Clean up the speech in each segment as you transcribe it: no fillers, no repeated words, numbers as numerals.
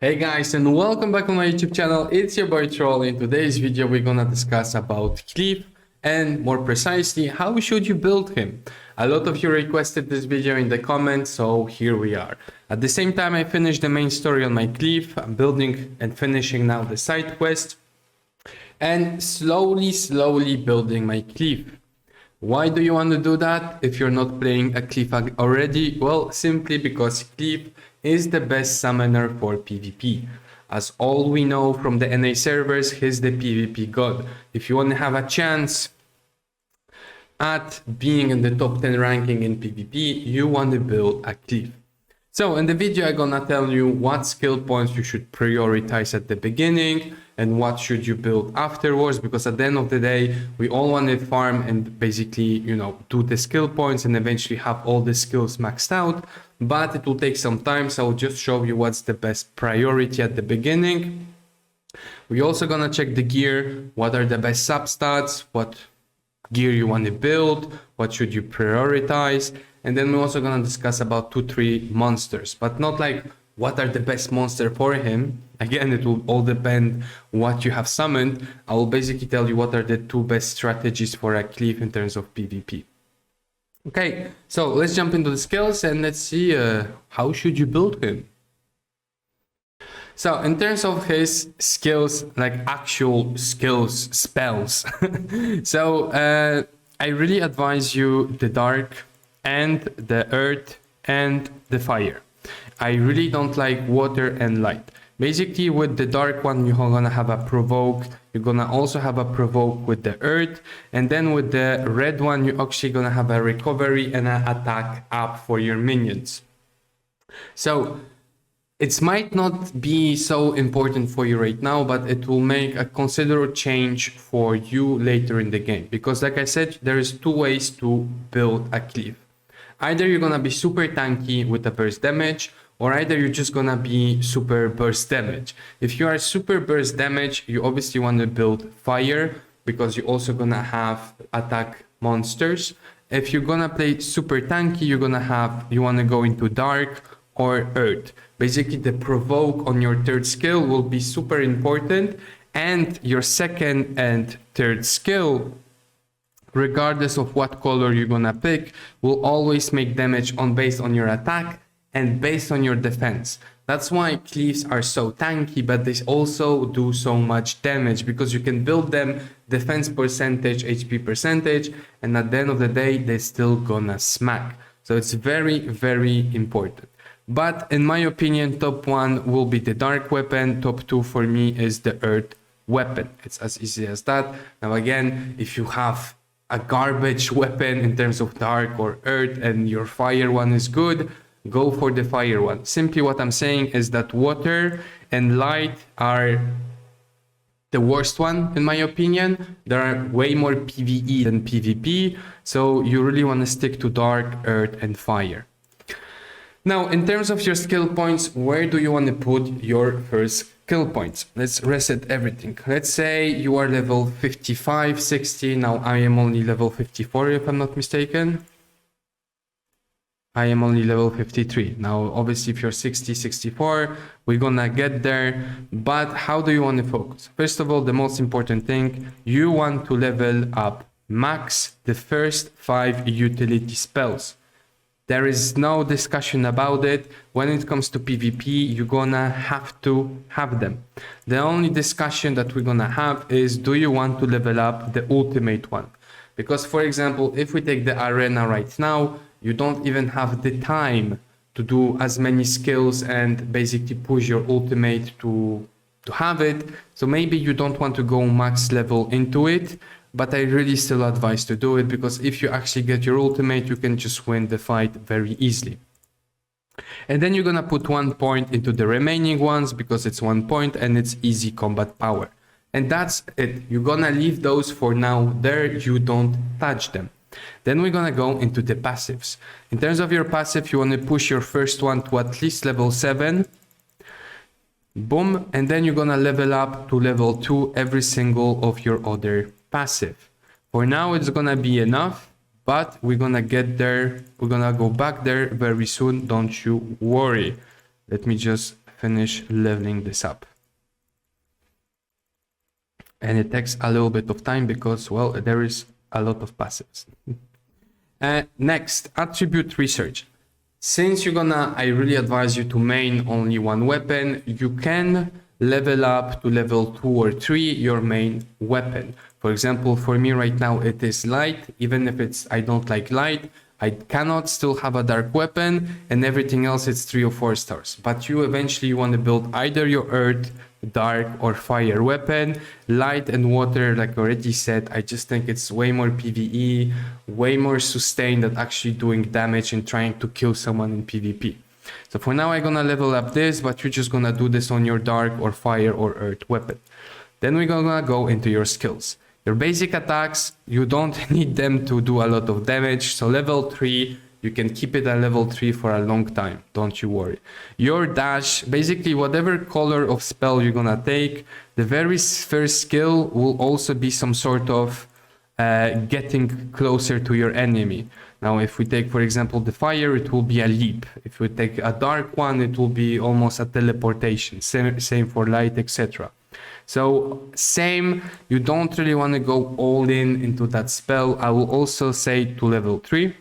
Hey guys, and welcome back on my YouTube channel. It's your boy Troll. In today's video we're gonna discuss about CLEAF and more precisely how should you build him. A lot of you requested this video in the comments, so here we are. At the same time I finished the main story on my CLEAF. I'm building and finishing now the side quest and slowly building my CLEAF. Why do you want to do that if you're not playing a CLEAF already? Well, simply because CLEAF is the best summoner for PvP. As all we know from the NA servers, he's the PvP god. If you want to have a chance at being in the top 10 ranking in PvP, you want to build a CLEAF. So in the video, I'm gonna tell you what skill points you should prioritize at the beginning and what should you build afterwards, because at the end of the day, we all want to farm and basically, do the skill points and eventually have all the skills maxed out, but it will take some time. So I'll just show you what's the best priority at the beginning. We're also gonna check the gear, what are the best substats, what gear you want to build, what should you prioritize, and then we're also going to discuss about 2-3 monsters, but not like what are the best monster for him. Again, it will all depend what you have summoned. I will basically tell you what are the 2 best strategies for a CLEAF in terms of PvP. Okay, so let's jump into the skills and let's see how should you build him. So in terms of his skills, like actual skills, spells, so I really advise you the dark and the earth and the fire. I really don't like water and light. Basically with the dark one, you're gonna have a provoke. You're gonna also have a provoke with the earth. And then with the red one, you're actually gonna have a recovery and an attack up for your minions. So it might not be so important for you right now, but it will make a considerable change for you later in the game. Because like I said, there is 2 ways to build a CLEAF. Either you're gonna be super tanky with the burst damage, or either you're just gonna be super burst damage. If you are super burst damage, you obviously want to build fire, because you're also gonna have attack monsters. If you're gonna play super tanky, you wanna go into dark or earth. Basically the provoke on your 3rd skill will be super important, and your 2nd and 3rd skill, regardless of what color you're gonna pick, will always make damage based on your attack and based on your defense. That's why CLEAFs are so tanky, but they also do so much damage, because you can build them defense percentage, HP percentage, and at the end of the day, they're still gonna smack. So it's very important. But in my opinion, top 1 will be the dark weapon. Top 2 for me is the earth weapon. It's as easy as that. Now again, if you have a garbage weapon in terms of dark or earth and your fire one is good, go for the fire one. Simply what I'm saying is that water and light are the worst one in my opinion. There are way more PvE than PvP, so you really want to stick to dark, earth and fire. Now, in terms of your skill points, where do you want to put your first skill points? Let's reset everything. Let's say you are level 55, 60. Now I am only level 54 if I'm not mistaken. I am only level 53. Now, obviously if you're 60, 64, we're gonna get there. But how do you want to focus? First of all, the most important thing, you want to level up max the first 5 utility spells. There is no discussion about it. When it comes to PvP, you're gonna have to have them. The only discussion that we're gonna have is, do you want to level up the ultimate one? Because for example, if we take the arena right now, you don't even have the time to do as many skills and basically push your ultimate to have it. So maybe you don't want to go max level into it, but I really still advise to do it, because if you actually get your ultimate, you can just win the fight very easily. And then you're gonna put 1 point into the remaining ones, because it's 1 point and it's easy combat power. And that's it. You're gonna leave those for now there, you don't touch them. Then we're gonna go into the passives. In terms of your passive, you wanna push your first one to at least level 7. Boom, and then you're gonna level up to level 2 every single of your other passive. For now it's gonna be enough, but we're gonna get there. We're gonna go back there very soon, don't you worry. Let me just finish leveling this up. And it takes a little bit of time because, well, there is a lot of passives. Next, attribute research. Since I really advise you to main only one weapon, you can level up to level 2 or 3 your main weapon. For example, for me right now it is light. Even if I don't like light, I cannot still have a dark weapon, and everything else it's 3 or 4 stars. But you eventually want to build either your earth, dark or fire weapon. Light and water, like I already said, I just think it's way more PvE, way more sustain than actually doing damage and trying to kill someone in PvP. So for now I'm gonna level up this, but you're just gonna do this on your dark or fire or earth weapon. Then we're gonna go into your skills. Your basic attacks, you don't need them to do a lot of damage. So level 3, you can keep it at level 3 for a long time, don't you worry. Your dash, basically whatever color of spell you're gonna take, the very first skill will also be some sort of getting closer to your enemy. Now if we take for example the fire, it will be a leap. If we take a dark one, it will be almost a teleportation. Same for light, etc. So same, you don't really want to go all into that spell. I will also say to level 3.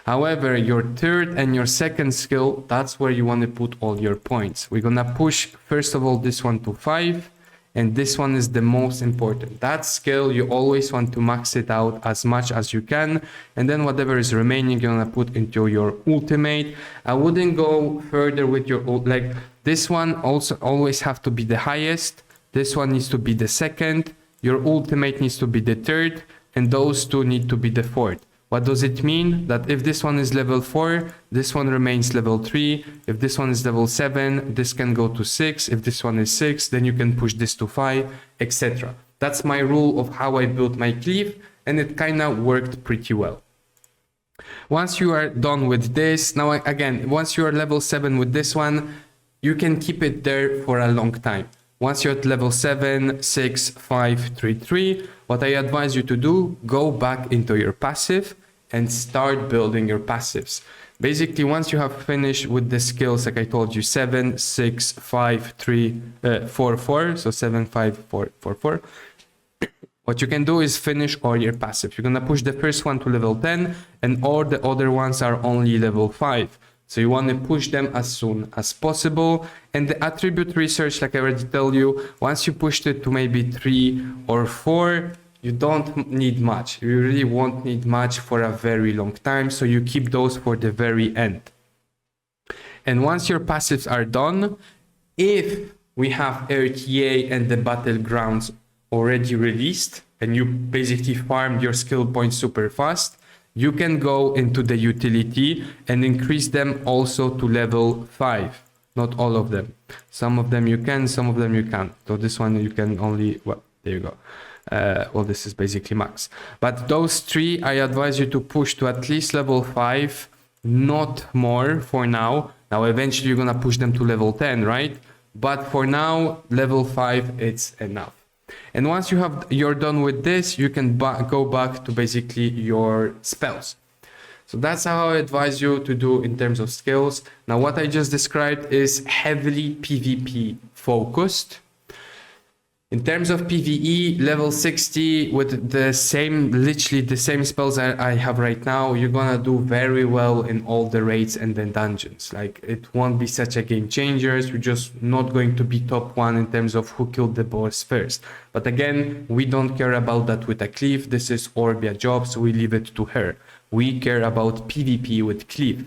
However, your third and your second skill, that's where you want to put all your points. We're gonna push first of all this one to 5, and this one is the most important. That skill, you always want to max it out as much as you can, and then whatever is remaining you're gonna put into your ultimate. I wouldn't go further with your like this one also always have to be the highest. This one needs to be the second, your ultimate needs to be the third, and those two need to be the fourth. What does it mean? That if this one is level 4, this one remains level 3. If this one is level 7, this can go to 6. If this one is 6, then you can push this to 5, etc. That's my rule of how I built my CLEAF, and it kind of worked pretty well. Once you are done with this, now again, once you are level 7 with this one, you can keep it there for a long time. Once you're at level 7, 6, 5, 3, 3, what I advise you to do, go back into your passive and start building your passives. Basically, once you have finished with the skills, like I told you, 7, 6, 5, 3, 4, 4, so 7, 5, 4, 4, 4. What you can do is finish all your passive. You're gonna push the first one to level 10, and all the other ones are only level 5. So you want to push them as soon as possible. And the attribute research, like I already told you, once you pushed it to maybe 3 or 4, you don't need much. You really won't need much for a very long time. So you keep those for the very end. And once your passives are done, if we have RTA and the battlegrounds already released, and you basically farmed your skill points super fast, you can go into the utility and increase them also to level 5. Not all of them. Some of them you can, some of them you can't. So this one you can only, well, there you go. Well, this is basically max. But those 3, I advise you to push to at least level 5, not more for now. Now, eventually you're gonna push them to level 10, right? But for now, level 5, it's enough. And once you're done with this, you can go back to basically your spells. So that's how I advise you to do in terms of skills. Now, what I just described is heavily PvP focused. In terms of PvE, level 60 with the same, literally the same spells I have right now, you're gonna do very well in all the raids and the dungeons. Like, it won't be such a game changer. You're just not going to be top 1 in terms of who killed the boss first. But again, we don't care about that with a CLEAF. This is Orbia job, so we leave it to her. We care about PvP with CLEAF.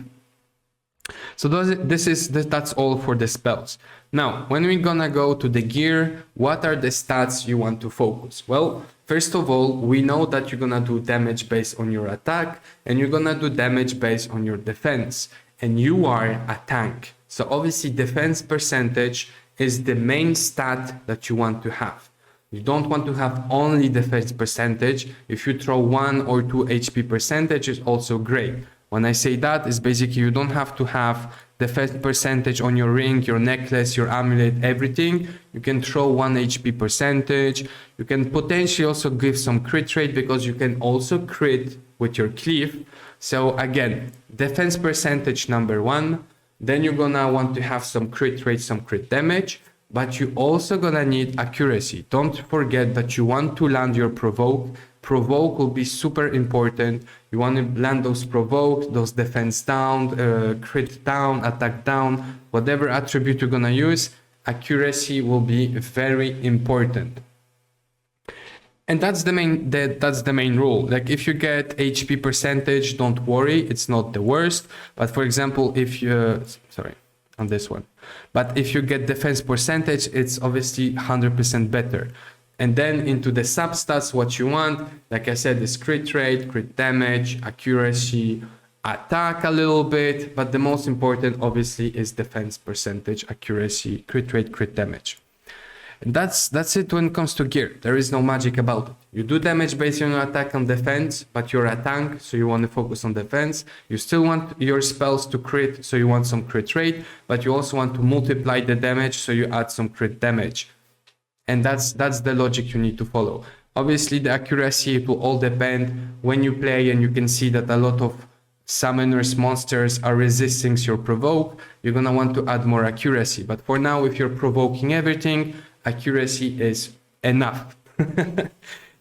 So that's all for the spells. Now, when we're gonna go to the gear, what are the stats you want to focus? Well, first of all, we know that you're gonna do damage based on your attack, and you're gonna do damage based on your defense. And you are a tank. So obviously defense percentage is the main stat that you want to have. You don't want to have only defense percentage. If you throw 1 or 2 HP percentage is also great. When I say that, is basically you don't have to have defense percentage on your ring, your necklace, your amulet, everything. You can throw 1 HP percentage. You can potentially also give some crit rate because you can also crit with your CLEAF. So again, defense percentage number 1. Then you're gonna want to have some crit rate, some crit damage, but you also gonna need accuracy. Don't forget that you want to land your provoke. Provoke will be super important. You want to land those provoke, those defense down, crit down, attack down, whatever attribute you're gonna use, accuracy will be very important. And that's the main rule. Like if you get HP percentage, don't worry, it's not the worst. But for example, if you, sorry, on this one. But if you get defense percentage, it's obviously 100% better. And then into the substats, what you want, like I said, is crit rate, crit damage, accuracy, attack a little bit. But the most important obviously is defense percentage, accuracy, crit rate, crit damage. And that's it when it comes to gear. There is no magic about it. You do damage based on your attack and defense, but you're a tank, so you want to focus on defense. You still want your spells to crit, so you want some crit rate, but you also want to multiply the damage, so you add some crit damage. And that's the logic you need to follow. Obviously, the accuracy, it will all depend when you play, and you can see that a lot of summoners, monsters are resisting your provoke. You're gonna want to add more accuracy. But for now, if you're provoking everything, accuracy is enough.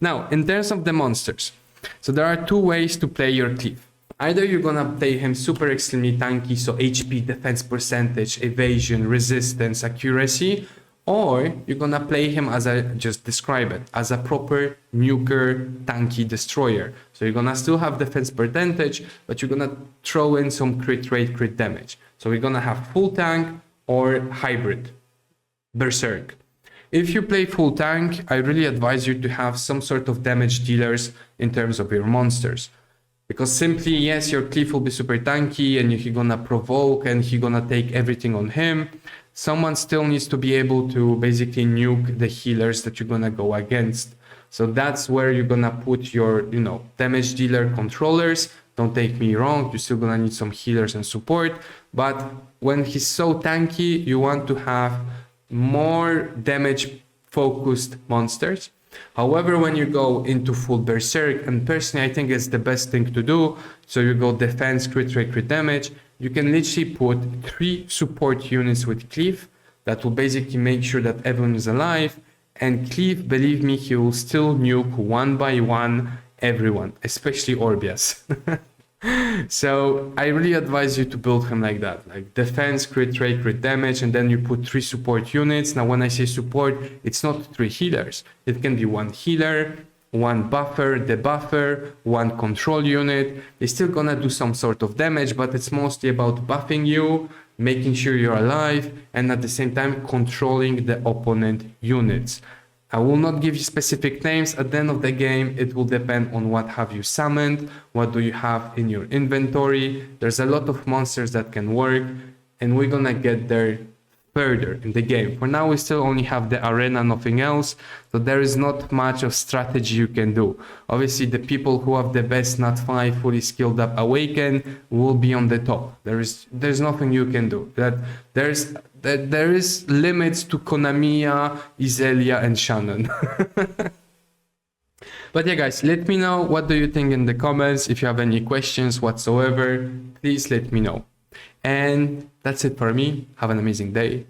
Now, in terms of the monsters, so there are two ways to play your CLEAF. Either you're gonna play him super extremely tanky, so HP, defense percentage, evasion, resistance, accuracy, or you're gonna play him as I just described it, as a proper nuker, tanky destroyer. So you're gonna still have defense percentage, but you're gonna throw in some crit rate, crit damage. So we're gonna have full tank or hybrid, berserk. If you play full tank, I really advise you to have some sort of damage dealers in terms of your monsters. Because simply, yes, your CLEAF will be super tanky and you're gonna provoke and he's gonna take everything on him. Someone still needs to be able to basically nuke the healers that you're gonna go against. So that's where you're gonna put your, damage dealer controllers. Don't take me wrong, you're still gonna need some healers and support. But when he's so tanky, you want to have more damage focused monsters. However, when you go into full berserk, and personally I think it's the best thing to do, so you go defense, crit rate, crit damage, you can literally put 3 support units with CLEAF that will basically make sure that everyone is alive, and CLEAF, believe me, he will still nuke one by one everyone, especially Orbias. So I really advise you to build him like that, like defense, crit rate, crit damage, and then you put 3 support units. Now when I say support, it's not 3 healers. It can be 1 healer, 1 buffer, the buffer, 1 control unit. They're still gonna do some sort of damage, but it's mostly about buffing you, making sure you're alive, and at the same time controlling the opponent units. I will not give you specific names. At the end of the game, it will depend on what have you summoned, what do you have in your inventory. There's a lot of monsters that can work, and we're gonna get there further in the game. For now, we still only have the arena, nothing else, so there is not much of strategy you can do. Obviously, the people who have the best Nat 5 fully skilled up awaken will be on the top. There's nothing you can do. There is limits to Konamiya, Iselia, and Shannon. But yeah, guys, let me know what do you think in the comments. If you have any questions whatsoever, please let me know. And that's it for me. Have an amazing day.